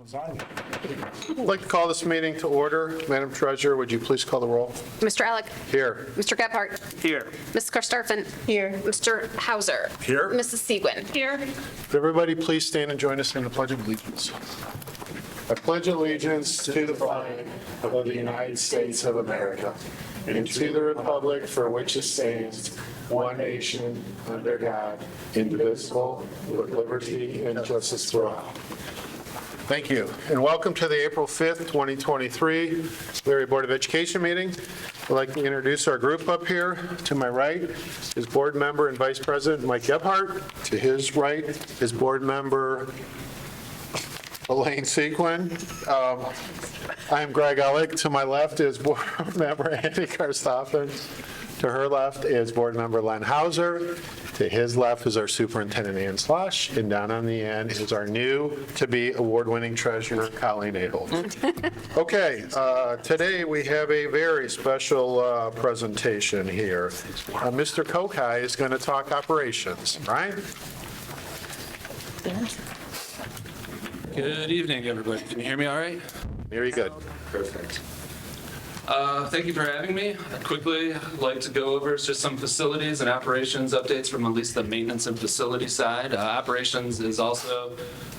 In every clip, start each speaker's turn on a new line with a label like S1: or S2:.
S1: I'd like to call this meeting to order. Madam Treasurer, would you please call the roll?
S2: Mr. Alec.
S1: Here.
S2: Mr. Gebhardt.
S3: Here.
S2: Ms. Karstafen. Here. Mr. Hauser.
S3: Here.
S2: Mrs. Seguin. Here.
S1: If everybody please stand and join us in the Pledge of Allegiance. I pledge allegiance to the flag of the United States of America and to the republic for which it stands, one nation, under God, indivisible, with liberty and justice for all. Thank you, and welcome to the April 5th, 2023 Elyria Board of Education meeting. I'd like to introduce our group up here. To my right is Board Member and Vice President Mike Gebhardt. To his right is Board Member Elaine Seguin. I am Greg Ellick. To my left is Board Member Andy Karstafen. To her left is Board Member Len Hauser. To his left is our Superintendent Ann Slosh. And down on the end is our new-to-be award-winning treasurer, Colleen Ahold. Okay, today we have a very special presentation here. Mr. Kokai is going to talk operations, right?
S4: Good evening, everybody. Can you hear me all right?
S1: Very good.
S4: Perfect. Thank you for having me. I'd quickly like to go over just some facilities and operations updates from at least the maintenance and facility side. Operations is also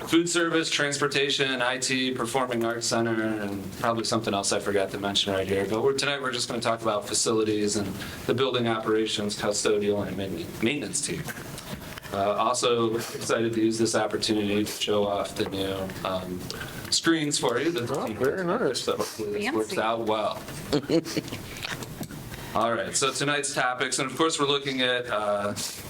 S4: food service, transportation, IT, performing arts center, and probably something else I forgot to mention right here. But tonight we're just going to talk about facilities and the building operations, custodial, and maintenance team. Also excited to use this opportunity to show off the new screens for you.
S1: Very nice.
S4: So hopefully this works out well. All right, so tonight's topics, and of course we're looking at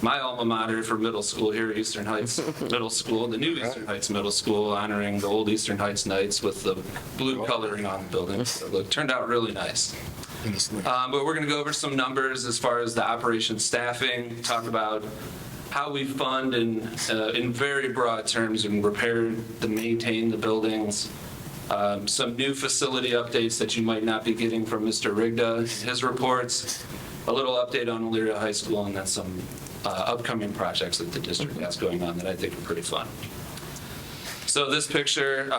S4: my alma mater for middle school here, Eastern Heights Middle School, the new Eastern Heights Middle School, honoring the old Eastern Heights Knights with the blue coloring on the building. So it turned out really nice. But we're going to go over some numbers as far as the operation staffing, talk about how we fund in very broad terms and repair and maintain the buildings. Some new facility updates that you might not be getting from Mr. Rigda, his reports, a little update on Elyria High School, and then some upcoming projects that the district has going on that I think are pretty fun. So this picture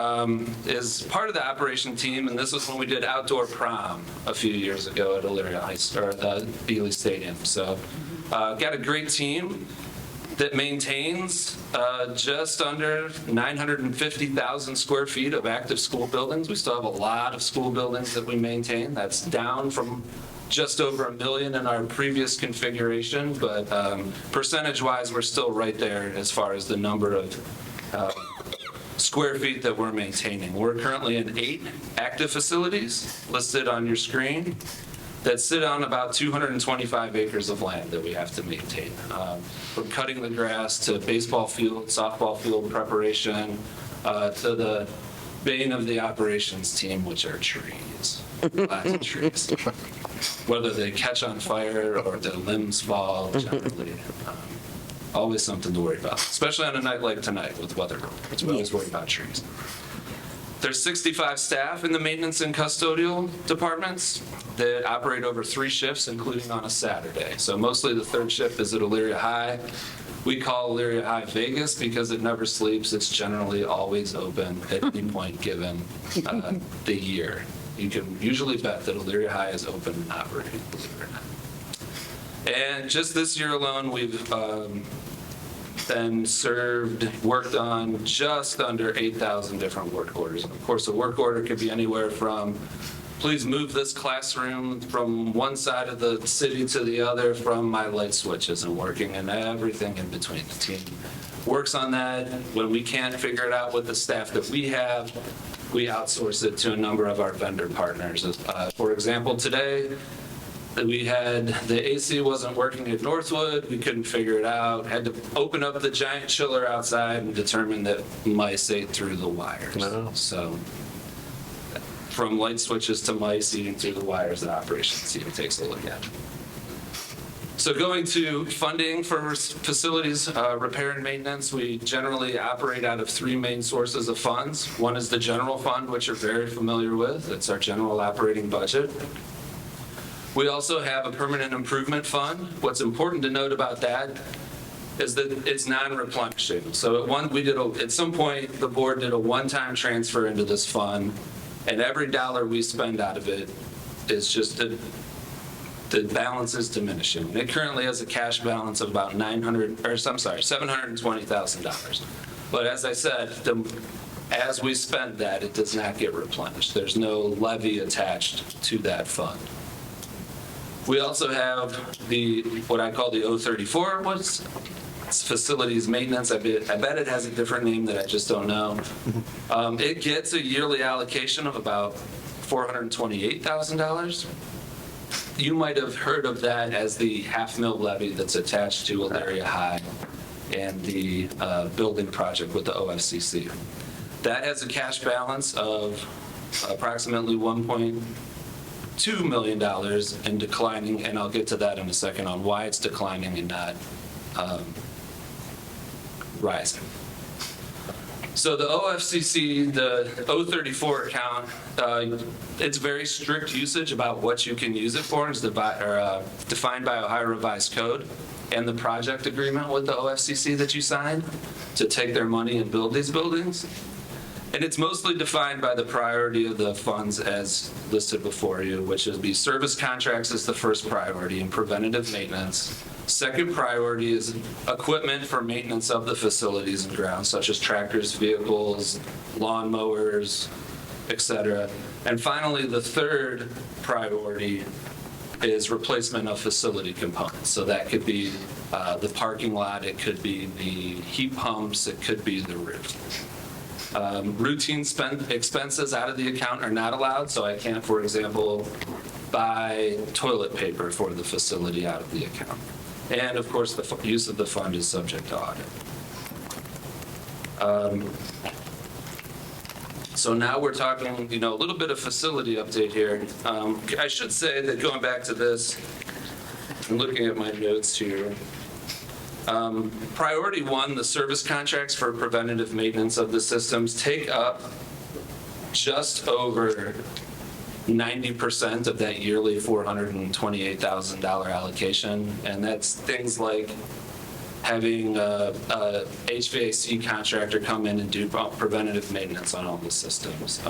S4: is part of the operation team, and this was when we did outdoor prom a few years ago at Elyria High School, or the Ely Stadium. So got a great team that maintains just under 950,000 square feet of active school buildings. We still have a lot of school buildings that we maintain. That's down from just over 1 million in our previous configuration, but percentage-wise, we're still right there as far as the number of square feet that we're maintaining. We're currently in 8 active facilities listed on your screen that sit on about 225 acres of land that we have to maintain. From cutting the grass to baseball field, softball field preparation, to the bane of the operations team, which are trees, lots of trees. Whether they catch on fire or their limbs fall, generally, always something to worry about, especially on a night like tonight with weather. We always worry about trees. There's 65 staff in the maintenance and custodial departments that operate over 3 shifts, including on a Saturday. So mostly the 3rd shift is at Elyria High. We call Elyria High Vegas because it never sleeps. It's generally always open at any point given the year. You can usually bet that Elyria High is open and operating, believe it or not. And just this year alone, we've then worked on just under 8,000 different work orders. And of course, a work order could be anywhere from, please move this classroom from one side of the city to the other, from my light switch isn't working, and everything in between. The team works on that. When we can't figure it out with the staff that we have, we outsource it to a number of our vendor partners. For example, today, we had the AC wasn't working at Northwood. We couldn't figure it out. Had to open up the giant chiller outside and determine that mice ate through the wires. No. So from light switches to mice eating through the wires, the operations team takes a look at. So going to funding for facilities repair and maintenance, we generally operate out of 3 main sources of funds. One is the general fund, which you're very familiar with. It's our general operating budget. We also have a permanent improvement fund. What's important to note about that is that it's non-replenishing. So at some point, the board did a one-time transfer into this fund, and every dollar we spend out of it is just the balance is diminishing. And it currently has a cash balance of about $720,000. But as I said, as we spend that, it does not get replenished. There's no levy attached to that fund. We also have what I call the 034, it's facilities maintenance. I bet it has a different name that I just don't know. It gets a yearly allocation of about $428,000. You might have heard of that as the half-mil levy that's attached to Elyria High and the building project with the OFCC. That has a cash balance of approximately $1.2 million and declining, and I'll get to that in a second on why it's declining and not rising. So the OFCC, the 034 account, it's very strict usage about what you can use it for. It's defined by Ohio Revised Code and the project agreement with the OFCC that you signed to take their money and build these buildings. And it's mostly defined by the priority of the funds as listed before you, which would be service contracts is the first priority and preventative maintenance. Second priority is equipment for maintenance of the facilities and grounds, such as tractors, vehicles, lawn mowers, etc. And finally, the third priority is replacement of facility components. So that could be the parking lot, it could be the heat pumps, it could be the roof. Routine expenses out of the account are not allowed, so I can't, for example, buy toilet paper for the facility out of the account. And of course, the use of the fund is subject to audit. So now we're talking, a little bit of facility update here. I should say that going back to this and looking at my notes here, priority one, the service contracts for preventative maintenance of the systems take up just over 90% of that yearly $428,000 allocation. And that's things like having a HVAC contractor come in and do preventative maintenance on all the systems.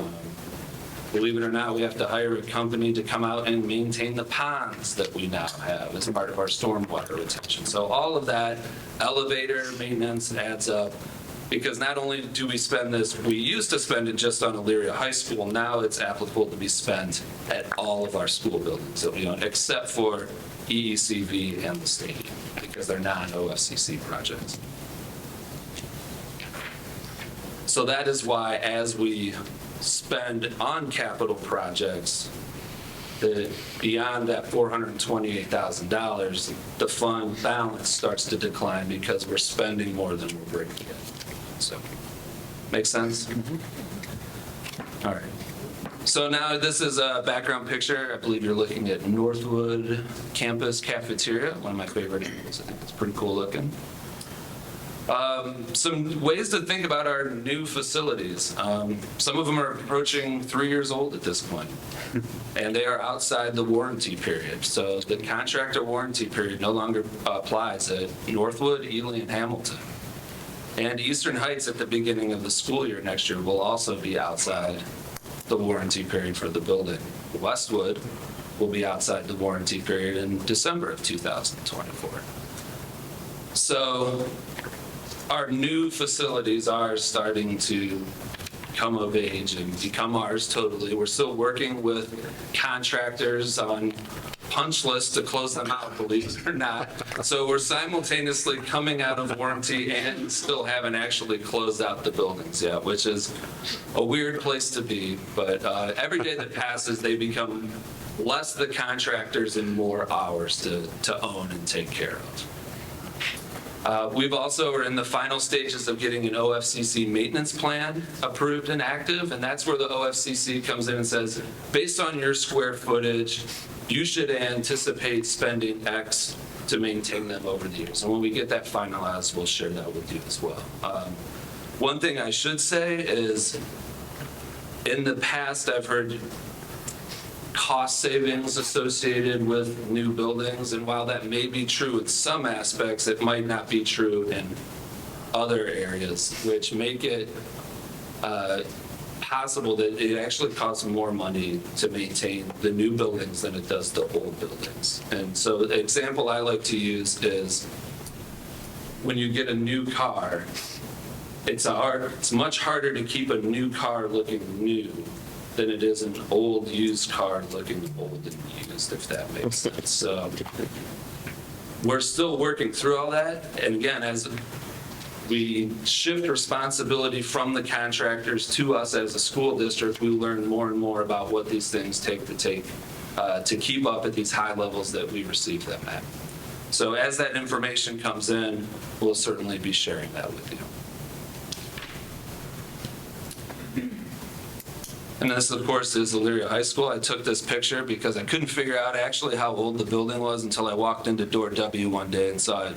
S4: Believe it or not, we have to hire a company to come out and maintain the ponds that we now have as part of our stormwater retention. So all of that elevator maintenance adds up, because not only do we spend this, we used to spend it just on Elyria High School, now it's applicable to be spent at all of our school buildings, except for EECV and the stadium, because they're non-OFCC projects. So that is why, as we spend on capital projects, beyond that $428,000, the fund balance starts to decline because we're spending more than we're bringing in. So, make sense? Mm-hmm. All right. So now this is a background picture. I believe you're looking at Northwood Campus Cafeteria, one of my favorite areas. I think it's pretty cool looking. Some ways to think about our new facilities. Some of them are approaching 3 years old at this point, and they are outside the warranty period. So the contractor warranty period no longer applies at Northwood, Ely, and Hamilton. And Eastern Heights at the beginning of the school year next year will also be outside the warranty period for the building. Westwood will be outside the warranty period in December of 2024. So our new facilities are starting to come of age and become ours totally. We're still working with contractors on punch lists to close them out, believe it or not. So we're simultaneously coming out of warranty and still haven't actually closed out the buildings yet, which is a weird place to be. But every day that passes, they become less the contractors and more ours to own and take care of. We've also are in the final stages of getting an OFCC maintenance plan approved and active, and that's where the OFCC comes in and says, based on your square footage, you should anticipate spending X to maintain them over the years. And when we get that finalized, we'll share that with you as well. One thing I should say is, in the past, I've heard cost savings associated with new buildings, and while that may be true in some aspects, it might not be true in other areas, which make it possible that it actually costs more money to maintain the new buildings than it does the old buildings. And so the example I like to use is when you get a new car, it's much harder to keep a new car looking new than it is an old used car looking old and used, if that makes sense. So we're still working through all that. And again, as we shift responsibility from the contractors to us as a school district, we learn more and more about what these things take to keep up at these high levels that we receive them at. So as that information comes in, we'll certainly be sharing that with you. And this, of course, is Elyria High School. I took this picture because I couldn't figure out actually how old the building was until I walked into door W one day and saw it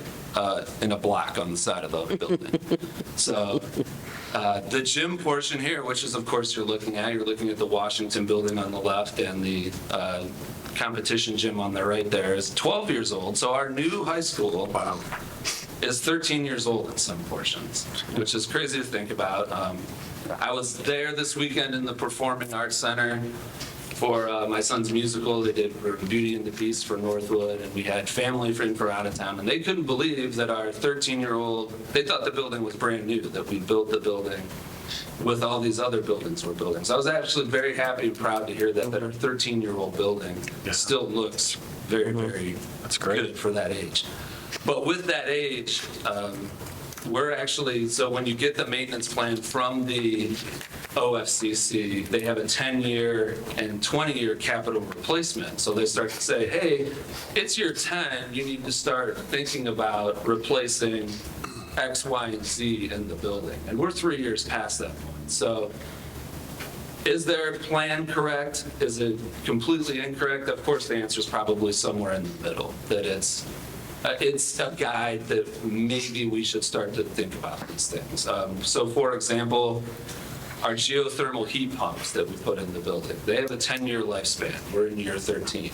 S4: in a block on the side of the building. So the gym portion here, which is, of course, you're looking at the Washington building on the left and the competition gym on the right there, is 12 years old. So our new high school is 13 years old in some portions, which is crazy to think about. I was there this weekend in the Performing Arts Center for my son's musical. They did Beauty and the Beast for Northwood, and we had family from out of town, and they couldn't believe that our 13-year-old, they thought the building was brand new, that we built the building with all these other buildings we're building. So I was actually very happy and proud to hear that our 13-year-old building still looks very, very good for that age. But with that age, we're actually, so when you get the maintenance plan from the OFCC, they have a 10-year and 20-year capital replacement. So they start to say, hey, it's year 10, you need to start thinking about replacing X, Y, and Z in the building. And we're 3 years past that point. So is their plan correct? Is it completely incorrect? Of course, the answer is probably somewhere in the middle, that it's a guide that maybe we should start to think about these things. So for example, our geothermal heat pumps that we put in the building, they have a 10-year lifespan. We're in year 13.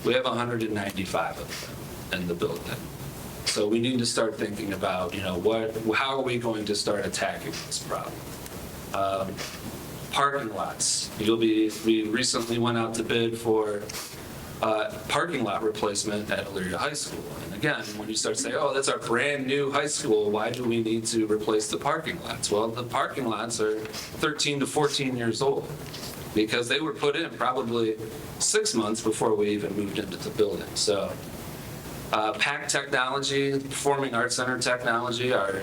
S4: We have 195 of them in the building. So we need to start thinking about, how are we going to start attacking this problem? Parking lots. We recently went out to bid for parking lot replacement at Elyria High School. And again, when you start saying, oh, that's our brand new high school, why do we need to replace the parking lots? Well, the parking lots are 13 to 14 years old because they were put in probably 6 months before we even moved into the building. So PAC technology, Performing Arts Center technology, our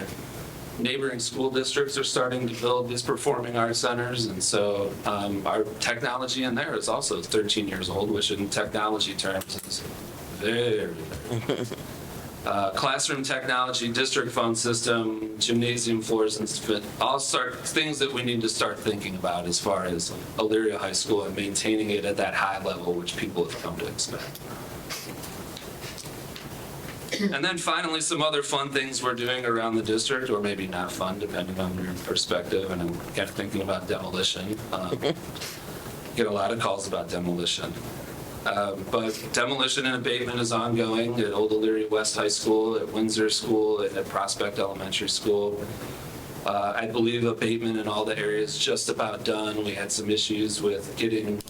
S4: neighboring school districts are starting to build these performing arts centers, and so our technology in there is also 13 years old, which in technology terms is very, very classroom technology, district phone system, gymnasium floors, and things that we need to start thinking about as far as Elyria High School and maintaining it at that high level, which people have come to expect. And then finally, some other fun things we're doing around the district, or maybe not fun, depending on your perspective. And I'm kind of thinking about demolition. Get a lot of calls about demolition. But demolition and abatement is ongoing at Old Elyria West High School, at Windsor School, and at Prospect Elementary School. I believe abatement in all the areas just about done. We had some issues with getting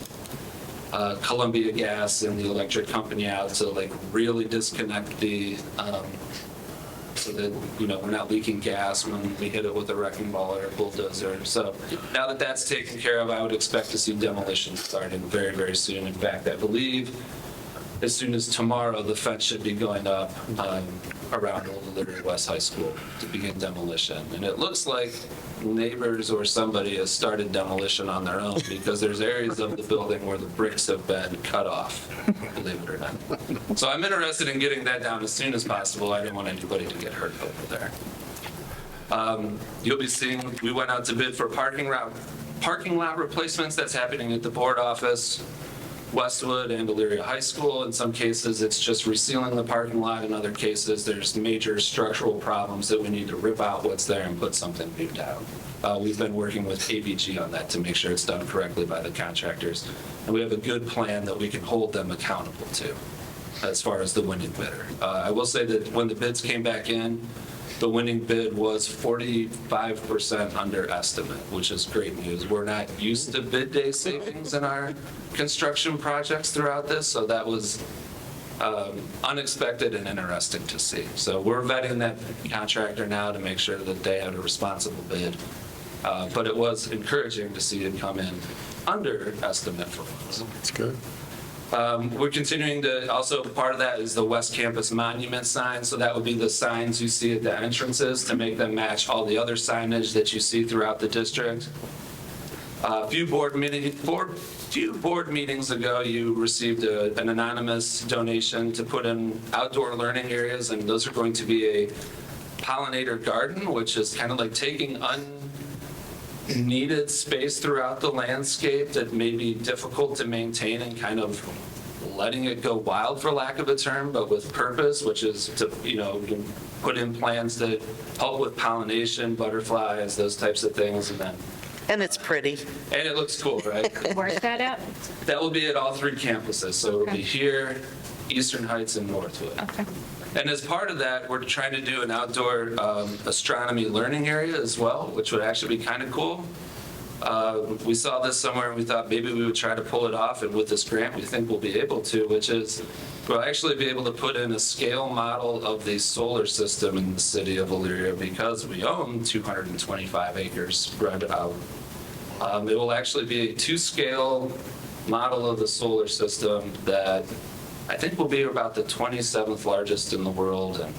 S4: Columbia Gas and the electric company out to really disconnect the, so that, we're not leaking gas when we hit it with a wrecking ball or a bulldozer. So now that that's taken care of, I would expect to see demolition starting very, very soon. In fact, I believe as soon as tomorrow, the fence should be going up around Old Elyria West High School to begin demolition. And it looks like neighbors or somebody has started demolition on their own because there's areas of the building where the bricks have been cut off, believe it or not. So I'm interested in getting that down as soon as possible. I didn't want anybody to get hurt over there. You'll be seeing, we went out to bid for parking lot replacements. That's happening at the board office, Westwood and Elyria High School. In some cases, it's just resealing the parking lot. In other cases, there's major structural problems that we need to rip out what's there and put something new down. We've been working with ABG on that to make sure it's done correctly by the contractors. and we have a good plan that we can hold them accountable to as far as the winning bidder. I will say that when the bids came back in, the winning bid was 45% under estimate, which is great news. We're not used to bid day savings in our construction projects throughout this, so that was unexpected and interesting to see. So we're vetting that contractor now to make sure that they have a responsible bid. But it was encouraging to see it come in under estimate for us.
S1: That's good.
S4: We're continuing to, also part of that is the West Campus Monument sign. So that would be the signs you see at the entrances to make them match all the other signage that you see throughout the district. A few board meetings ago, you received an anonymous donation to put in outdoor learning areas, and those are going to be a pollinator garden, which is kind of like taking unneeded space throughout the landscape that may be difficult to maintain and kind of letting it go wild, for lack of a term, but with purpose, which is to, put in plans that help with pollination, butterflies, those types of things,
S3: And it's pretty.
S4: and it looks cool, right?
S2: Where's that at?
S4: That will be at all three campuses, so it'll be
S2: Okay.
S4: here, Eastern Heights, and Northwood.
S2: Okay.
S4: And as part of that, we're trying to do an outdoor astronomy learning area as well, which would actually be kind of cool. We saw this somewhere and we thought maybe we would try to pull it off, and with this grant, we think we'll be able to, which is we'll actually be able to put in a scale model of the solar system in the city of Elyria because we own 225 acres spread out. It will actually be a 2-scale model of the solar system that I think will be about the 27th largest in the world. And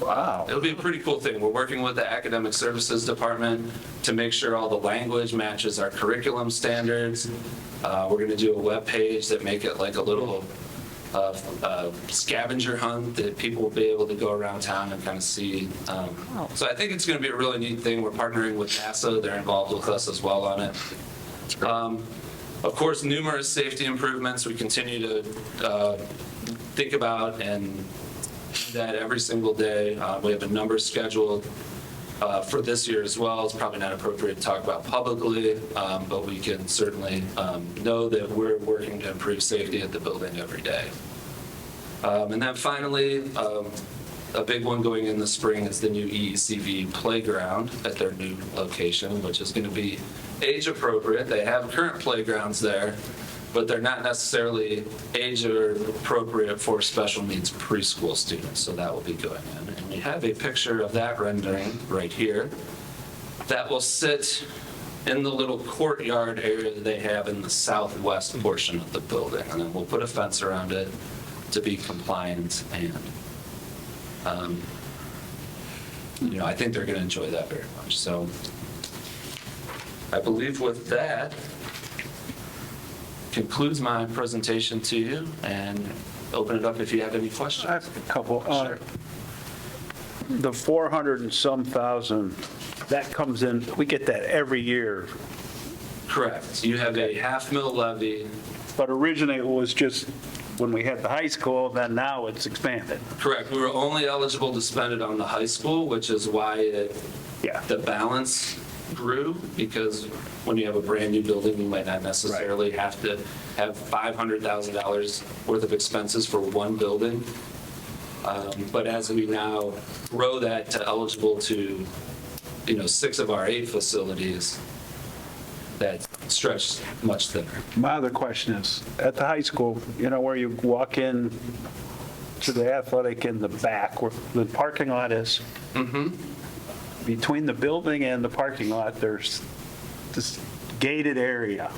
S5: Wow.
S4: it'll be a pretty cool thing. We're working with the Academic Services Department to make sure all the language matches our curriculum standards. We're going to do a web page that make it like a little scavenger hunt that people will be able to go around town and kind of see. So I think it's going to be a really neat thing. We're partnering with NASA. They're involved with us as well on it. Of course, numerous safety improvements we continue to think about and do that every single day. We have a number scheduled for this year as well. It's probably not appropriate to talk about publicly, but we can certainly know that we're working to improve safety at the building every day. And then finally, a big one going in the spring is the new EECV playground at their new location, which is going to be age appropriate. They have current playgrounds there, but they're not necessarily age appropriate for special needs preschool students, so that will be going in. And we have a picture of that rendering right here that will sit in the little courtyard area that they have in the southwest portion of the building. And then we'll put a fence around it to be compliant, and I think they're going to enjoy that very much. So I believe with that concludes my presentation to you, and open it up if you have any questions.
S5: I have a couple.
S4: Sure.
S5: The 400 and some thousand, that comes in, we get that every year.
S4: Correct. You have a $500,000 levy.
S5: But originally it was just when we had the high school, then now it's expanded.
S4: Correct. We were only eligible to spend it on the high school, which is why
S5: Yeah.
S4: the balance grew, because when you have a brand-new building, you might not necessarily have to have $500,000 worth of expenses for one building. But as we now grow that to eligible to, 6 of our 8 facilities, that stretch much thinner.
S5: My other question is, at the high school, where you walk in to the athletic in the back, where the parking lot is, between the building and the parking lot, there's this gated area.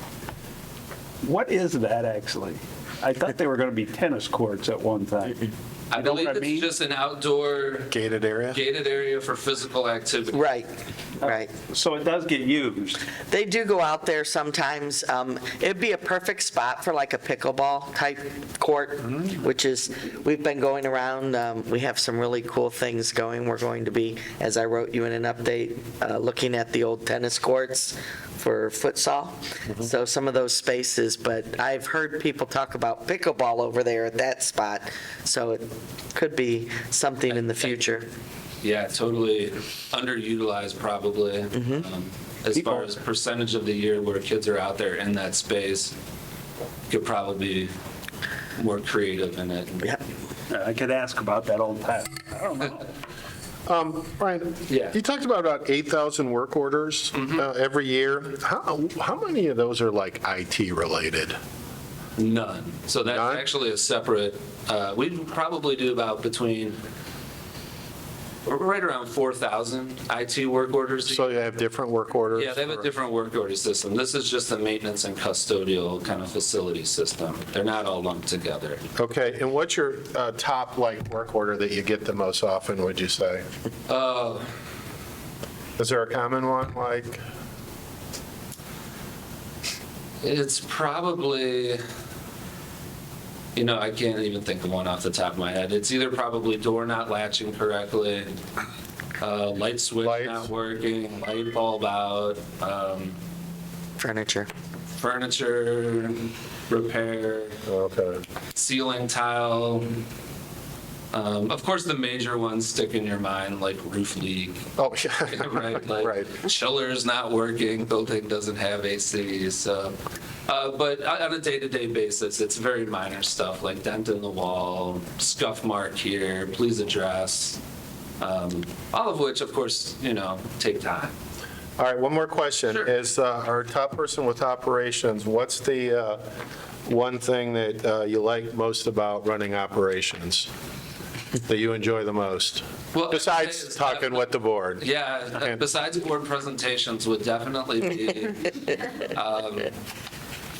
S5: What is that actually? I thought they were going to be tennis courts at one time.
S4: I
S5: You know
S4: believe
S5: what I
S4: it's
S5: mean?
S4: just an outdoor
S1: Gated area?
S4: gated area for physical activity.
S3: Right, right.
S5: So it does get used.
S3: They do go out there sometimes. It'd be a perfect spot for like a pickleball type court, which is, we've been going around. We have some really cool things going. We're going to be, as I wrote you in an update, looking at the old tennis courts for futsal. So some of those spaces, but I've heard people talk about pickleball over there at that spot. So it could be something in the future.
S4: Yeah, totally underutilized probably. As far as percentage of the year where kids are out there in that space, could probably be more creative in it.
S3: Yep.
S5: I could ask about that all the time. I don't know.
S1: Brian,
S4: Yeah.
S1: you talked about 8,000 work orders every year. How many of those are like IT related?
S4: None. So that's
S1: None?
S4: actually a separate, we probably do about right around 4,000 IT work orders.
S1: So you have different work orders?
S4: Yeah, they have a different work order system. This is just a maintenance and custodial kind of facility system. They're not all lumped together.
S1: Okay, and what's your top like work order that you get the most often, would you say? Is there a common one, like?
S4: It's probably, I can't even think of one off the top of my head. It's either probably door not latching correctly, light switch
S1: Lights.
S4: not working, light bulb out,
S3: Furniture.
S4: furniture repair,
S1: Okay.
S4: ceiling tile. Of course, the major ones stick in your mind, like roof leak,
S1: Oh, yeah.
S4: right? Like
S1: Right.
S4: chiller's not working, building doesn't have AC, so. But on a day-to-day basis, it's very minor stuff, like dent in the wall, scuff mark here, please address. All of which, of course, take time.
S1: All right, one more question.
S4: Sure.
S1: Is our top person with operations, what's the one thing that you like most about running operations, that you enjoy the most?
S4: Well,
S1: Besides
S4: it's
S1: talking with the board?
S4: Yeah, besides board presentations would definitely be,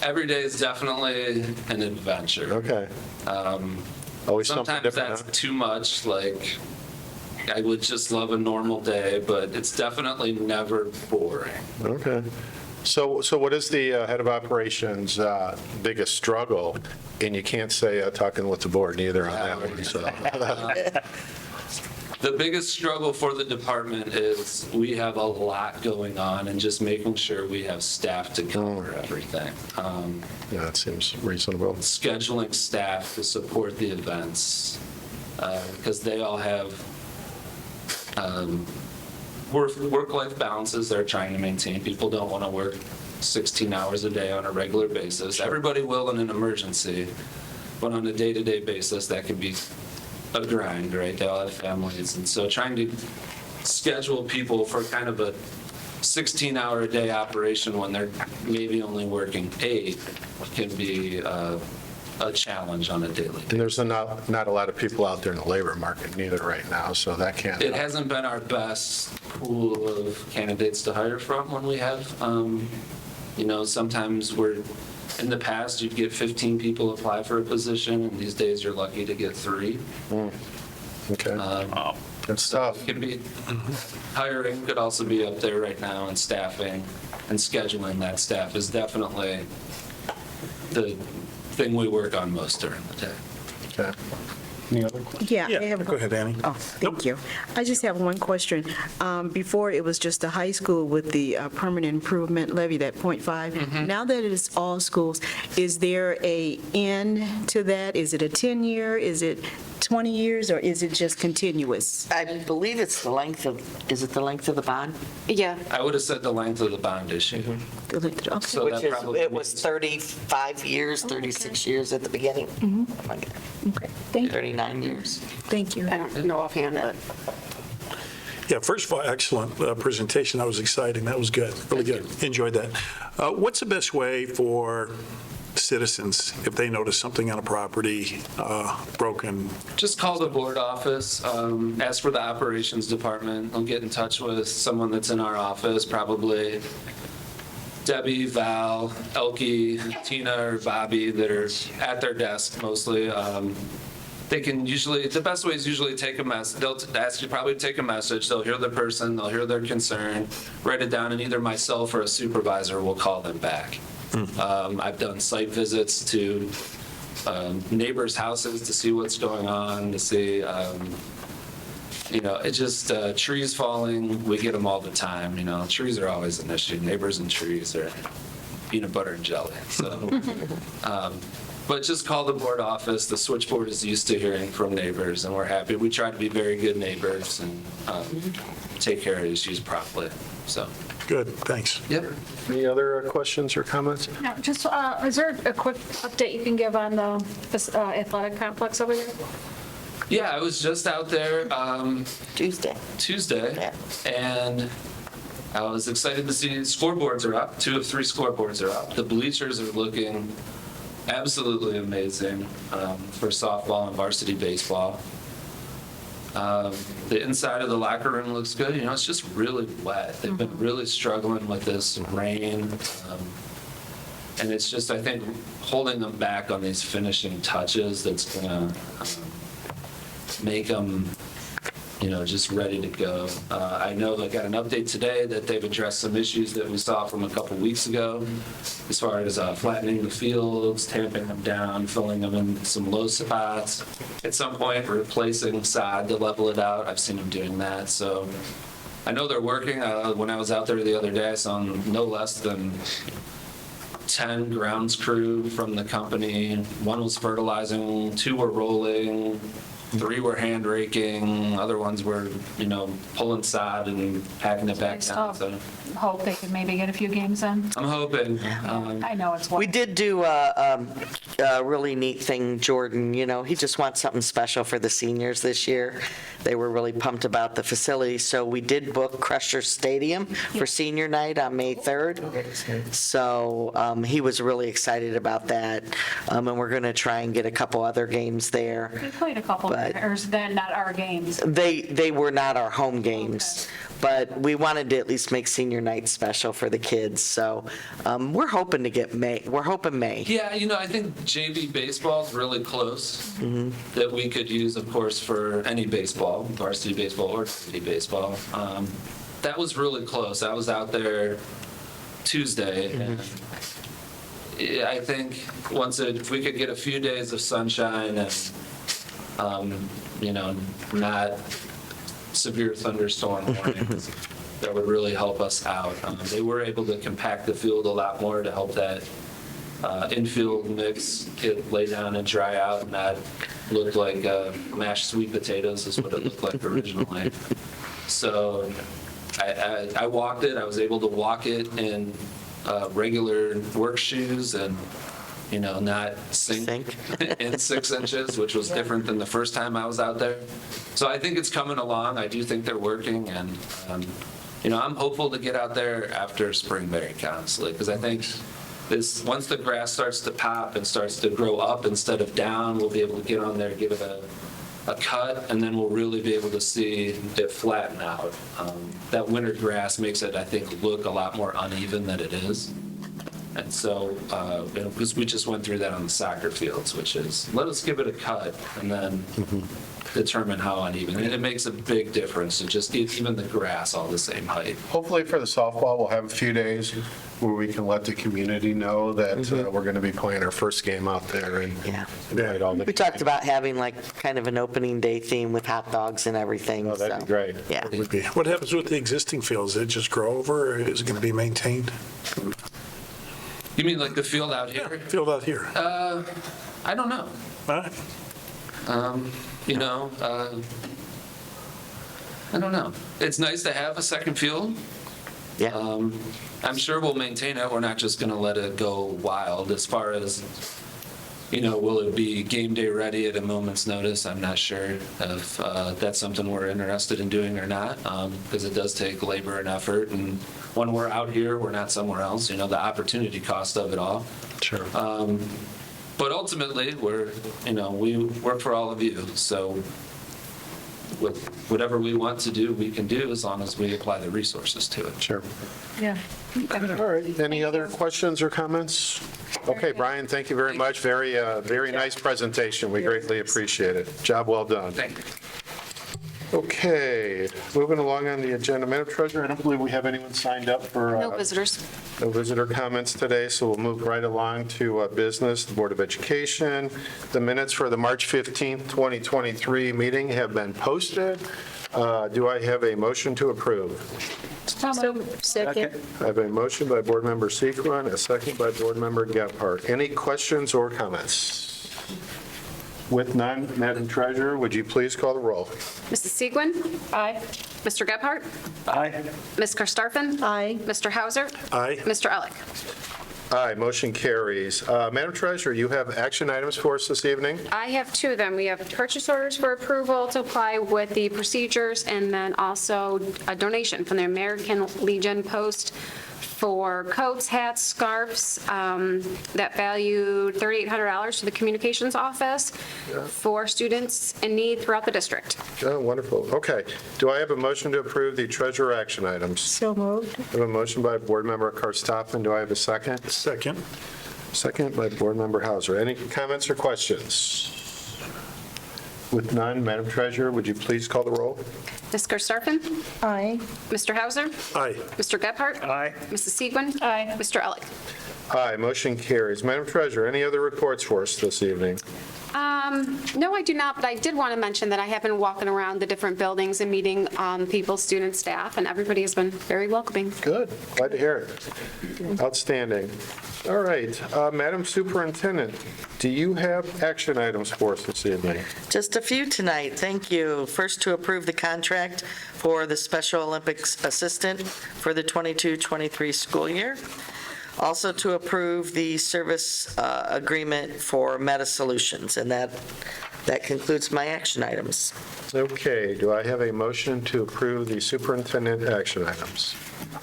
S4: every day is definitely an adventure.
S1: Okay. Always something
S4: Sometimes
S1: different,
S4: that's
S1: huh?
S4: too much, like, I would just love a normal day, but it's definitely never boring.
S1: Okay. So what is the head of operations' biggest struggle? And you can't say talking with the board neither on that one, so.
S4: The biggest struggle for the department is we have a lot going on and just making sure we have staff to cover everything.
S1: Yeah, that seems reasonable.
S4: Scheduling staff to support the events, because they all have work-life balances they're trying to maintain. People don't want to work 16 hours a day on a regular basis. Everybody will in an emergency, but on a day-to-day basis, that can be a grind, right? They all have families, and so trying to schedule people for kind of a 16-hour-a-day operation when they're maybe only working 8 can be a challenge on a daily basis.
S1: And there's not a lot of people out there in the labor market neither right now, so that can't.
S4: It hasn't been our best pool of candidates to hire from when we have. Sometimes in the past, you'd get 15 people apply for a position, and these days you're lucky to get 3.
S1: Okay. Good stuff.
S4: Could be, hiring could also be up there right now, and staffing and scheduling that staff is definitely the thing we work on most during the day.
S1: Okay.
S5: Any other questions?
S6: Yeah, I have.
S7: Go ahead, Annie.
S6: Oh, thank you. I just have one question. Before, it was just a high school with the permanent improvement levy, that .5. Now that it is all schools, is there a end to that? Is it a 10-year? Is it 20 years, or is it just continuous?
S3: I believe it's the length of, is it the length of the bond?
S2: Yeah.
S4: I would have said the length of the bond issue.
S6: Okay.
S4: So
S3: Which
S4: that
S3: is,
S4: probably
S3: it was
S4: means-
S3: 35 years, 36 years at the beginning. Oh my God,
S6: Okay, thank you.
S3: 39 years.
S6: Thank you.
S2: I don't know offhand, but
S7: Yeah, first of all, excellent presentation. That was exciting. That was good, really good. Enjoyed that. What's the best way for citizens, if they notice something on a property broken?
S4: Just call the board office, ask for the operations department. I'll get in touch with someone that's in our office, probably Debbie, Val, Elke, Tina, or Bobby, that are at their desk mostly. They can usually, the best way is usually take a message. They'll ask you probably to take a message. They'll hear the person, they'll hear their concern, write it down, and either myself or a supervisor will call them back. I've done site visits to neighbors' houses to see what's going on, to see, it's just trees falling. We get them all the time. Trees are always an issue. Neighbors and trees are peanut butter and jelly. So, but just call the board office. The switchboard is used to hearing from neighbors, and we're happy. We try to be very good neighbors and take care of issues promptly. So.
S7: Good, thanks.
S4: Yep.
S1: Any other questions or comments?
S8: No, just, is there a quick update you can give on the athletic complex over there?
S4: Yeah, I was just out there
S3: Tuesday.
S4: Tuesday,
S3: Yeah.
S4: and I was excited to see scoreboards are up. 2 of 3 scoreboards are up. The bleachers are looking absolutely amazing for softball and varsity baseball. The inside of the locker room looks good. You know, it's just really wet. They've been really struggling with this rain. And it's just, I think, holding them back on these finishing touches that's going to make them, you know, just ready to go. I know I got an update today that they've addressed some issues that we saw from a couple weeks ago, as far as flattening the fields, tamping them down, filling them in some low spots. At some point, replacing sod to level it out. I've seen them doing that. So I know they're working. When I was out there the other day, I saw no less than 10 grounds crew from the company. 1 was fertilizing, 2 were rolling, 3 were hand raking, other ones were, you know, pulling sod and packing it back down. So
S8: Hope they could maybe get a few games in.
S4: I'm hoping.
S8: I know it's
S3: We
S8: one.
S3: did do a really neat thing, Jordan, you know, he just wants something special for the seniors this year. They were really pumped about the facility, so we did book Crusher Stadium for senior night on May 3rd. So he was really excited about that, and we're going to try and get a couple other games there.
S8: We played a couple,
S3: But-
S8: or is that not our games?
S3: They were not our home games, but we wanted to at least make senior night special for the kids, so we're hoping to get May, we're hoping May.
S4: Yeah, you know, I think JV baseball is really close. That we could use, of course, for any baseball, varsity baseball or city baseball. That was really close. I was out there Tuesday, and I think if we could get a few days of sunshine and, you know, not severe thunderstorm warnings, that would really help us out. They were able to compact the field a lot more to help that infield mix get lay down and dry out, and that looked like mashed sweet potatoes is what it looked like originally. So I walked it. I was able to walk it in regular work shoes and, you know, not sink in 6 inches, which was different than the first time I was out there. So I think it's coming along. I do think they're working, and you know, I'm hopeful to get out there after spring break, honestly, because I think once the grass starts to pop and starts to grow up instead of down, we'll be able to get on there, give it a cut, and then we'll really be able to see it flatten out. That winter grass makes it, I think, look a lot more uneven than it is. And so, you know, because we just went through that on the soccer fields, which is, let us give it a cut and then determine how uneven. And it makes a big difference to just get even the grass all the same height.
S1: Hopefully for the softball, we'll have a few days where we can let the community know that we're going to be playing our first game out there and
S3: Yeah.
S1: invite all the.
S3: We talked about having like kind of an opening day theme with hot dogs and everything.
S1: Oh, that'd be
S3: so,
S1: great.
S3: Yeah.
S7: Would be. What happens with the existing fields? Does it just grow over, or is it going to be maintained?
S4: You mean like the field out here?
S7: Field out here?
S4: I don't know.
S7: Huh?
S4: You know, I don't know. It's nice to have a second field.
S3: Yeah.
S4: I'm sure we'll maintain it. We're not just going to let it go wild. As far as, you know, will it be game day ready at a moment's notice? I'm not sure if that's something we're interested in doing or not, because it does take labor and effort. And when we're out here, we're not somewhere else, you know, the opportunity cost of it all.
S1: Sure.
S4: But ultimately, we work for all of you. So with whatever we want to do, we can do as long as we apply the resources to it.
S1: Sure.
S8: Yeah.
S1: All right. Any other questions or comments? Okay, Brian, thank you very much. Very nice presentation. We greatly appreciate it. Job well done.
S4: Thank you.
S1: Okay, moving along on the agenda. Madam Treasurer, I don't believe we have anyone signed up for.
S2: No visitors.
S1: No visitor comments today, so we'll move right along to business, the Board of Education. The minutes for the March 15th, 2023 meeting have been posted. Do I have a motion to approve?
S6: Second.
S1: I have a motion by Board Member Sequin, a second by Board Member Gephardt. Any questions or comments? With none, Madam Treasurer, would you please call the roll?
S2: Mrs. Segwin?
S8: Aye.
S2: Mr. Gebhardt?
S5: Aye.
S2: Ms. Karstafen?
S6: Aye.
S2: Mr. Hauser?
S7: Aye.
S2: Mr. Elick?
S1: Aye, motion carries. Madam Treasurer, you have action items for us this evening?
S2: I have two of them. We have purchase orders for approval to apply with the procedures, and then also a donation from the American Legion Post for coats, hats, scarves that valued $3,800 to the communications office for students in need throughout the district.
S1: Oh, wonderful. Okay. Do I have a motion to approve the treasurer action items?
S6: So moved.
S1: I have a motion by Board Member Karstoffen. Do I have a second?
S7: Second.
S1: Second by Board Member Hauser. Any comments or questions? With none, Madam Treasurer, would you please call the roll?
S2: Ms. Karstafen?
S6: Aye.
S2: Mr. Hauser?
S7: Aye.
S2: Mr. Gebhardt?
S5: Aye.
S2: Mrs. Segwin?
S8: Aye.
S2: Mr. Elick?
S1: Aye, motion carries. Madam Treasurer, any other reports for us this evening?
S2: No, I do not, but I did want to mention that I have been walking around the different buildings and meeting people, students, staff, and everybody has been very welcoming.
S1: Good, glad to hear it. Outstanding. All right, Madam Superintendent, do you have action items for us this evening?
S3: Just a few tonight, thank you. First, to approve the contract for the Special Olympics assistant for the 22-23 school year. Also to approve the service agreement for Meta Solutions, and that concludes my action items.
S1: Okay, do I have a motion to approve the superintendent action items?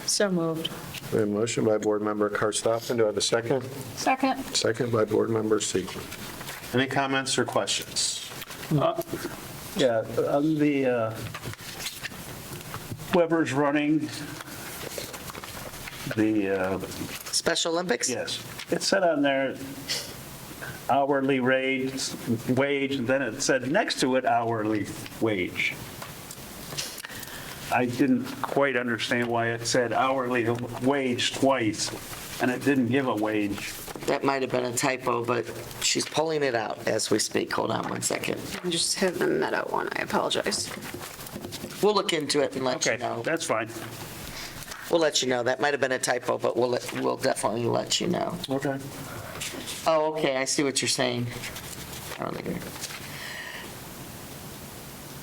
S6: So moved.
S1: We have a motion by Board Member Karstoffen. Do I have a second?
S8: Second.
S1: Second by Board Member Segwin. Any comments or questions?
S5: Yeah, on the, whoever's running the,
S3: Special Olympics?
S5: yes, it said on there hourly wage, and then it said next to it hourly wage. I didn't quite understand why it said hourly wage twice, and it didn't give a wage.
S3: That might have been a typo, but she's pulling it out as we speak. Hold on one second.
S2: I just hit the Meta one, I apologize.
S3: We'll look into it and let you
S5: Okay,
S3: know.
S5: that's fine.
S3: We'll let you know. That might have been a typo, but we'll definitely let you know.
S1: Okay.
S3: Oh, okay, I see what you're saying.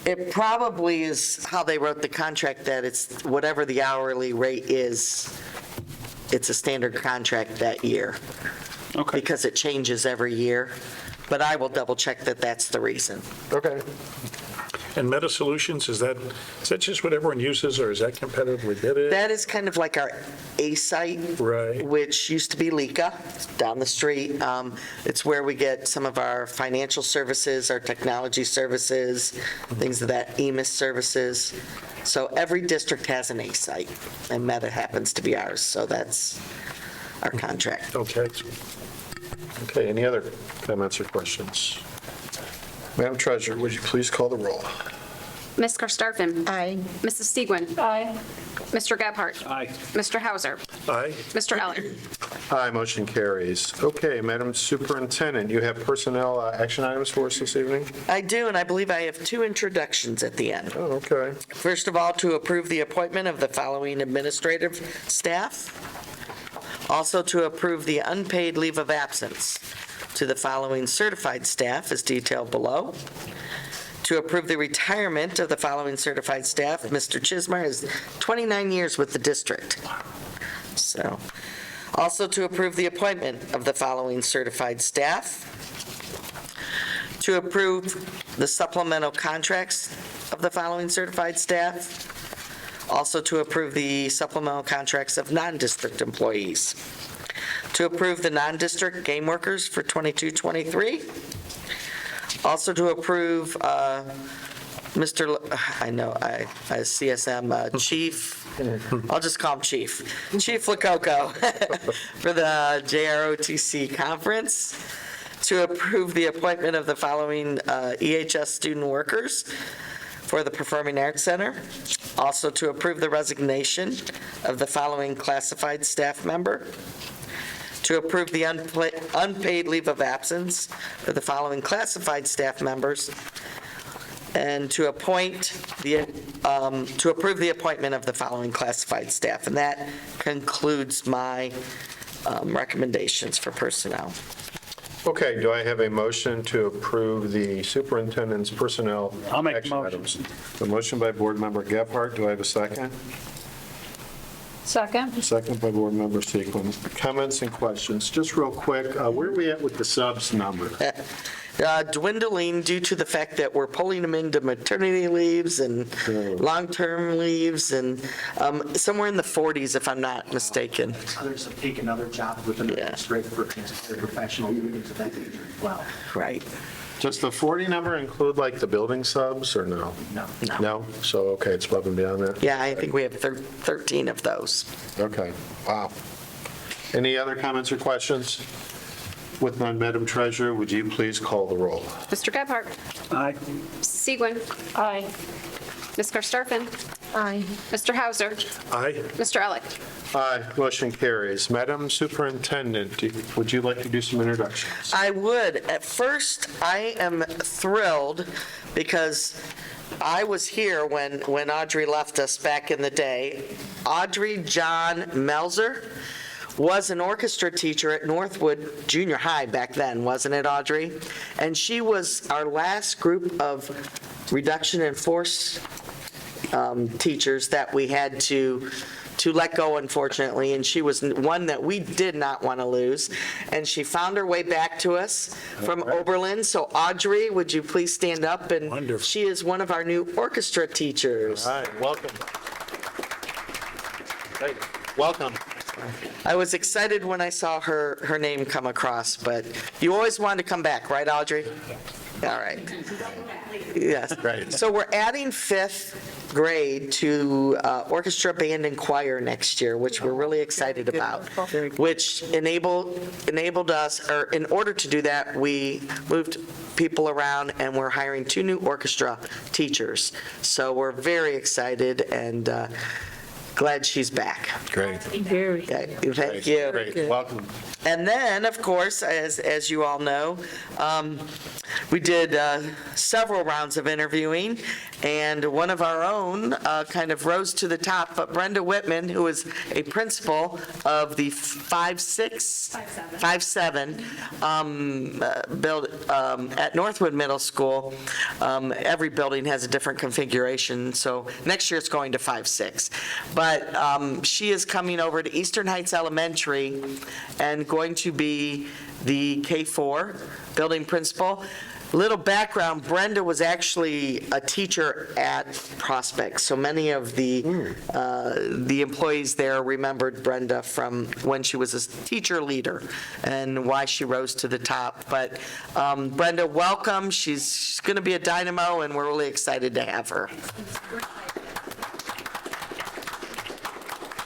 S3: It probably is how they wrote the contract, that it's whatever the hourly rate is, it's a standard contract that year,
S5: Okay.
S3: because it changes every year. But I will double check that that's the reason.
S1: Okay.
S7: And Meta Solutions, is that just what everyone uses, or is that competitively bidded?
S3: That is kind of like our A site.
S7: Right.
S3: Which used to be Lika, down the street. It's where we get some of our financial services, our technology services, things of that, EMIS services. So every district has an A site, and Meta happens to be ours, so that's our contract.
S7: Okay.
S1: Okay, any other comments or questions? Madam Treasurer, would you please call the roll?
S2: Ms. Karstafen?
S6: Aye.
S2: Mrs. Segwin?
S8: Aye.
S2: Mr. Gebhardt?
S5: Aye.
S2: Mr. Hauser?
S7: Aye.
S2: Mr. Elick?
S1: Aye, motion carries. Okay, Madam Superintendent, you have personnel action items for us this evening?
S3: I do, and I believe I have two introductions at the end.
S1: Oh, okay.
S3: First of all, to approve the appointment of the following administrative staff. Also to approve the unpaid leave of absence to the following certified staff as detailed below. To approve the retirement of the following certified staff. Mr. Chismar is 29 years with the district. So, also to approve the appointment of the following certified staff. To approve the supplemental contracts of the following certified staff. Also to approve the supplemental contracts of non-district employees. To approve the non-district game workers for 22-23. Also to approve Mr., CSM Chief, I'll just call him Chief Lococo for the JROTC conference. To approve the appointment of the following EHS student workers for the Performing Arts Center. Also to approve the resignation of the following classified staff member. To approve the unpaid leave of absence for the following classified staff members. And to approve the appointment of the following classified staff. And that concludes my recommendations for personnel.
S1: Okay, do I have a motion to approve the superintendent's personnel
S5: I'll make a
S1: action
S5: motion.
S1: items? A motion by Board Member Gephardt. Do I have a second?
S8: Second.
S1: Second by Board Member Sequin. Comments and questions? Just real quick, where are we at with the subs number?
S3: Dwindling due to the fact that we're pulling them into maternity leaves and long-term leaves, and somewhere in the 40s, if I'm not mistaken.
S9: Others have taken other jobs within the
S3: Yeah.
S9: district for professional unions of that nature as well.
S3: Right.
S1: Does the 40 number include like the building subs or no?
S9: No.
S1: No? So, okay, it's above and beyond that?
S3: Yeah, I think we have 13 of those.
S1: Okay, wow. Any other comments or questions? With none, Madam Treasurer, would you please call the roll?
S2: Mr. Gebhardt?
S5: Aye.
S2: Seguin?
S8: Aye.
S2: Ms. Karstafen?
S6: Aye.
S2: Mr. Hauser?
S7: Aye.
S2: Mr. Elick?
S1: Aye, motion carries. Madam Superintendent, would you like to do some introductions?
S3: I would. At first, I am thrilled because I was here when Audrey left us back in the day. Audrey John Melzer was an orchestra teacher at Northwood Junior High back then, wasn't it, Audrey? And she was our last group of reduction in force teachers that we had to let go, unfortunately, and she was one that we did not want to lose. And she found her way back to us from Oberlin. So Audrey, would you please stand up? And
S7: Wonderful.
S3: she is one of our new orchestra teachers.
S1: All right, welcome. Hey, welcome.
S3: I was excited when I saw her name come across, but you always wanted to come back, right, Audrey? All right. Yes.
S1: Great.
S3: So we're adding fifth grade to orchestra, band, and choir next year, which we're really excited about, which enabled us, or in order to do that, we moved people around, and we're hiring 2 new orchestra teachers. So we're very excited and glad she's back.
S1: Great.
S6: Very.
S3: Okay, thank you.
S1: Great, welcome.
S3: And then, of course, as you all know, we did several rounds of interviewing, and one of our own kind of rose to the top, but Brenda Whitman, who is a principal of the 5-7 build at Northwood Middle School. Every building has a different configuration, so next year it's going to 5-6. But she is coming over to Eastern Heights Elementary and going to be the K-4 building principal. Little background, Brenda was actually a teacher at Prospect, so many of the employees there remembered Brenda from when she was a teacher leader and why she rose to the top. But Brenda, welcome. She's going to be a dynamo, and we're really excited to have her.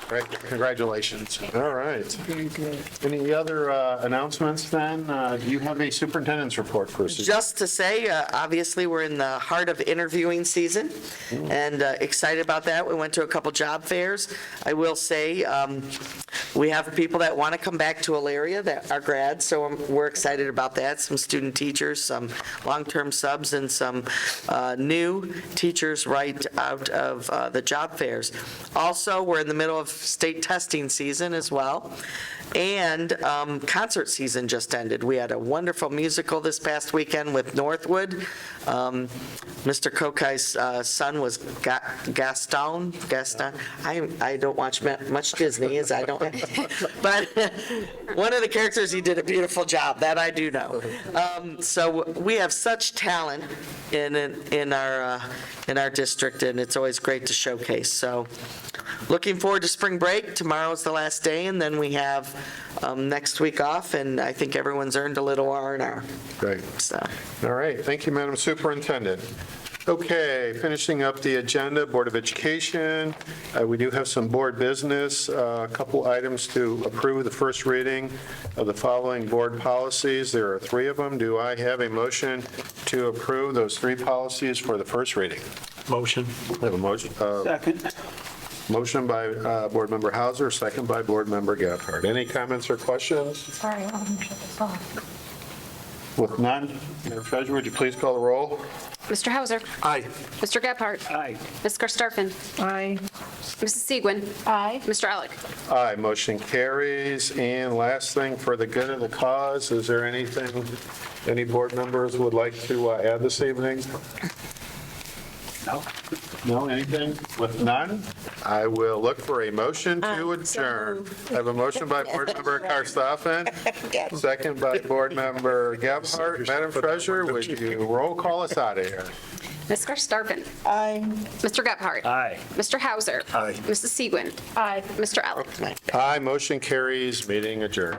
S1: Great, congratulations. All right.
S6: Very good.
S1: Any other announcements then? Do you have a superintendent's report for us?
S3: Just to say, obviously, we're in the heart of interviewing season, and excited about that. We went to a couple job fairs. I will say, we have people that want to come back to Elyria that are grads, so we're excited about that. Some student teachers, some long-term subs, and some new teachers right out of the job fairs. Also, we're in the middle of state testing season as well. And concert season just ended. We had a wonderful musical this past weekend with Northwood. Mr. Kokai's son was Gaston. I don't watch much Disney, as I don't. But one of the characters, he did a beautiful job. That I do know. So we have such talent in our district, and it's always great to showcase. So looking forward to spring break. Tomorrow's the last day, and then we have next week off, and I think everyone's earned a little R&R.
S1: Great.
S3: So,
S1: All right, thank you, Madam Superintendent. Okay, finishing up the agenda, Board of Education. We do have some board business, a couple items to approve the first reading of the following board policies. There are 3 of them. Do I have a motion to approve those 3 policies for the first reading?
S7: Motion.
S1: I have a motion.
S5: Second.
S1: Motion by Board Member Hauser, second by Board Member Gephardt. Any comments or questions?
S8: Sorry, I'll shut this off.
S1: With none, Madam Treasurer, would you please call the roll?
S2: Mr. Hauser?
S7: Aye.
S2: Mr. Gebhardt?
S5: Aye.
S2: Ms. Karstafen?
S6: Aye.
S2: Mrs. Segwin.
S8: Aye.
S2: Mr. Elick.
S1: Aye, motion carries. And last thing, for the good of the cause, is there anything any board members would like to add this evening?
S5: No?
S1: No, anything? With none, I will look for a motion to adjourn. I have a motion by Board Member Karstoffen, second by Board Member Gebhardt. Madam Treasurer, would you roll call us out of here?
S2: Ms. Karstafen.
S6: Aye.
S2: Mr. Gebhardt.
S5: Aye.
S2: Mr. Hauser.
S7: Aye.
S2: Mrs. Segwin.
S8: Aye.
S2: Mr. Elick.
S1: Aye, motion carries, meeting adjourned.